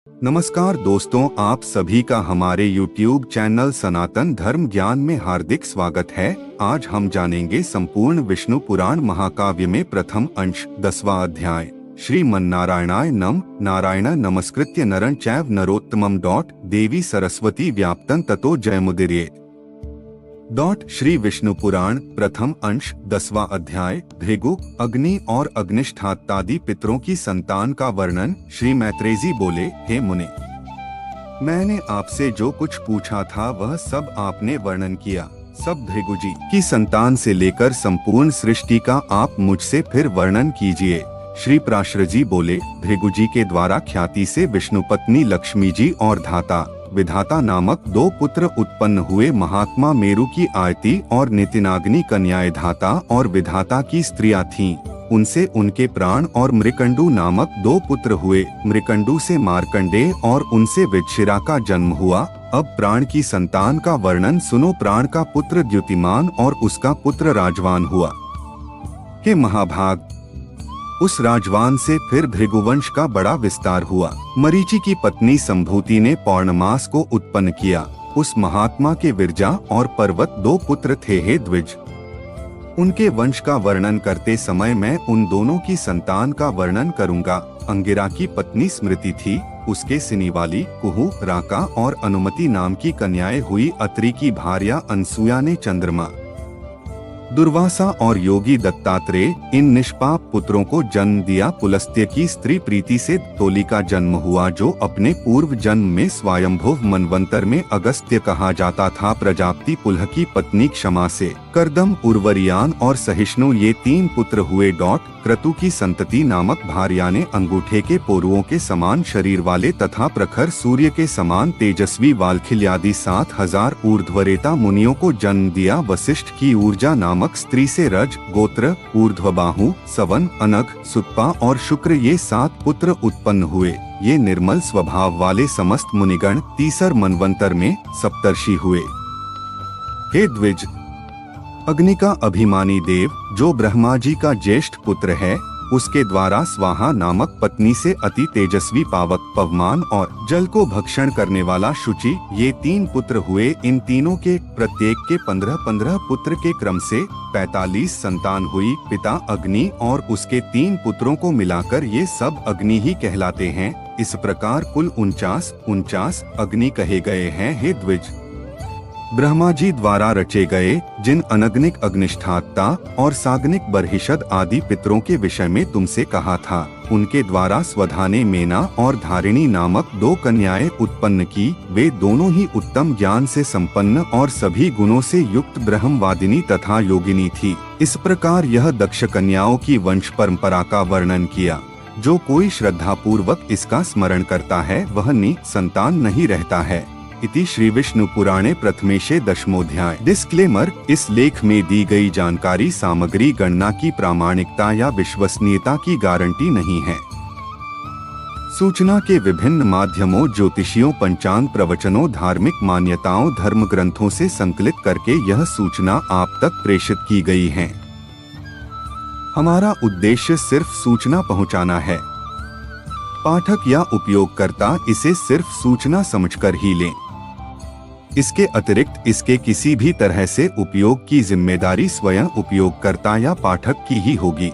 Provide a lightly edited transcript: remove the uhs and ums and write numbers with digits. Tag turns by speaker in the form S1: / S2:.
S1: नमस्कार दोस्तों, आप सभी का हमारे YouTube चैनल सनातन धर्म ज्ञान में हार्दिक स्वागत है। आज हम जानेंगे संपूर्ण विष्णु पुराण महाकाव्य में प्रथम अंश 10वां अध्याय श्रीमन्नारायणाय नमः। नारायण नमस्कृत्य नरं चैव नरोत्तमं देवी सरस्वती व्याप्तं ततो जयमुदीरयेत्। श्री विष्णु पुराण प्रथम अंश 10वां अध्याय भृगु, अग्नि और अग्निष्ठात्तादि पितरों की संतान का वर्णन। श्री मैत्रेय जी बोले, हे मुने, मैंने आपसे जो कुछ पूछा था वह सब आपने वर्णन किया। सब भृगु जी की संतान से लेकर संपूर्ण सृष्टि का आप मुझसे फिर वर्णन कीजिए। श्री पराशर जी बोले, भृगु जी के द्वारा ख्याति से विष्णु पत्नी लक्ष्मी जी और धाता विधाता नामक 2 पुत्र उत्पन्न हुए। महात्मा मेरु की आयति और नितिनाग्नि कन्याएं धाता और विधाता की स्त्रियां थीं। उनसे उनके प्राण और मृकंडू नामक 2 पुत्र हुए। मृकंडू से मार्कंडेय और उनसे विदशिरा का जन्म हुआ। अब प्राण की संतान का वर्णन सुनो। प्राण का पुत्र द्युतिमान और उसका पुत्र राजवान हुआ। हे महाभाग, उस राजवान से फिर भृगुवंश का बड़ा विस्तार हुआ। मरीचि की पत्नी संभूति ने पौर्णमास को उत्पन्न किया। उस महात्मा के विरजा और पर्वत 2 पुत्र थे। हे द्विज, उनके वंश का वर्णन करते समय मैं उन दोनों की संतान का वर्णन करूंगा। अंगिरा की पत्नी स्मृति थी। उसके सिनीवाली, कुहू, राका और अनुमति नाम की कन्याएं हुई। अत्रि की भार्या अनसुया ने चंद्रमा, दुर्वासा और योगी दत्तात्रेय इन निष्पाप पुत्रों को जन्म दिया। पुलस्त्य की स्त्री प्रीति से तोली का जन्म हुआ, जो अपने पूर्व जन्म में स्वयंभुव मनवंतर में अगस्त्य कहा जाता था। प्रजापति पुलह की पत्नी क्षमा से करदम, उर्वरियान और सहिष्णु ये 3 पुत्र हुए। क्रतु की संतति नामक भार्या ने अंगूठे के पोरुओं के समान शरीर वाले तथा प्रखर सूर्य के समान तेजस्वी वाल्खिल्यादि 7000 ऊर्ध्वरेता मुनियों को जन्म दिया। वशिष्ठ की ऊर्जा नामक स्त्री से रज, गोत्र, ऊर्ध्वबाहु, सवन, अनघ, सुत्पा और शुक्र ये 7 पुत्र उत्पन्न हुए। ये निर्मल स्वभाव वाले समस्त मुनिगण तीसर मनवंतर में सप्तर्षि हुए। हे द्विज, अग्नि का अभिमानी देव, जो ब्रह्मा जी का ज्येष्ठ पुत्र है, उसके द्वारा स्वाहा नामक पत्नी से अति तेजस्वी पावक पवमान और जल को भक्षण करने वाला शुचि ये 3 पुत्र हुए। इन तीनों के प्रत्येक के 15-15 पुत्र के क्रम से 45 संतान हुई। पिता अग्नि और उसके 3 पुत्रों को मिलाकर ये सब अग्नि ही कहलाते हैं। इस प्रकार कुल 49 अग्नि कहे गए हैं। हे द्विज, ब्रह्मा जी द्वारा रचे गए जिन अनग्निक अग्निष्ठात्ता और साग्निक बर्हिषद आदि पितरों के विषय में तुमसे कहा था, उनके द्वारा स्वधाने मेना और धारिणी नामक 2 कन्याएं उत्पन्न की। वे दोनों ही उत्तम ज्ञान से संपन्न और सभी गुणों से युक्त ब्रह्मवादिनी तथा योगिनी थी। इस प्रकार यह दक्ष कन्याओं की वंश परंपरा का वर्णन किया। जो कोई श्रद्धा पूर्वक इसका स्मरण करता है वह निसंतान नहीं रहता है। इति श्री विष्णु पुराणे प्रथमेशे 10मोऽध्याय। डिस्क्लेमर, इस लेख में दी गई जानकारी सामग्री गणना की प्रामाणिकता या विश्वसनीयता की गारंटी नहीं है। सूचना के विभिन्न माध्यमों, ज्योतिषियों, पंचांग प्रवचनों, धार्मिक मान्यताओं, धर्म ग्रंथों से संकलित करके यह सूचना आप तक प्रेषित की गई है। हमारा उद्देश्य सिर्फ सूचना पहुंचाना है। पाठक या उपयोगकर्ता इसे सिर्फ सूचना समझकर ही लें। इसके अतिरिक्त इसके किसी भी तरह से उपयोग की जिम्मेदारी स्वयं उपयोगकर्ता या पाठक की ही होगी।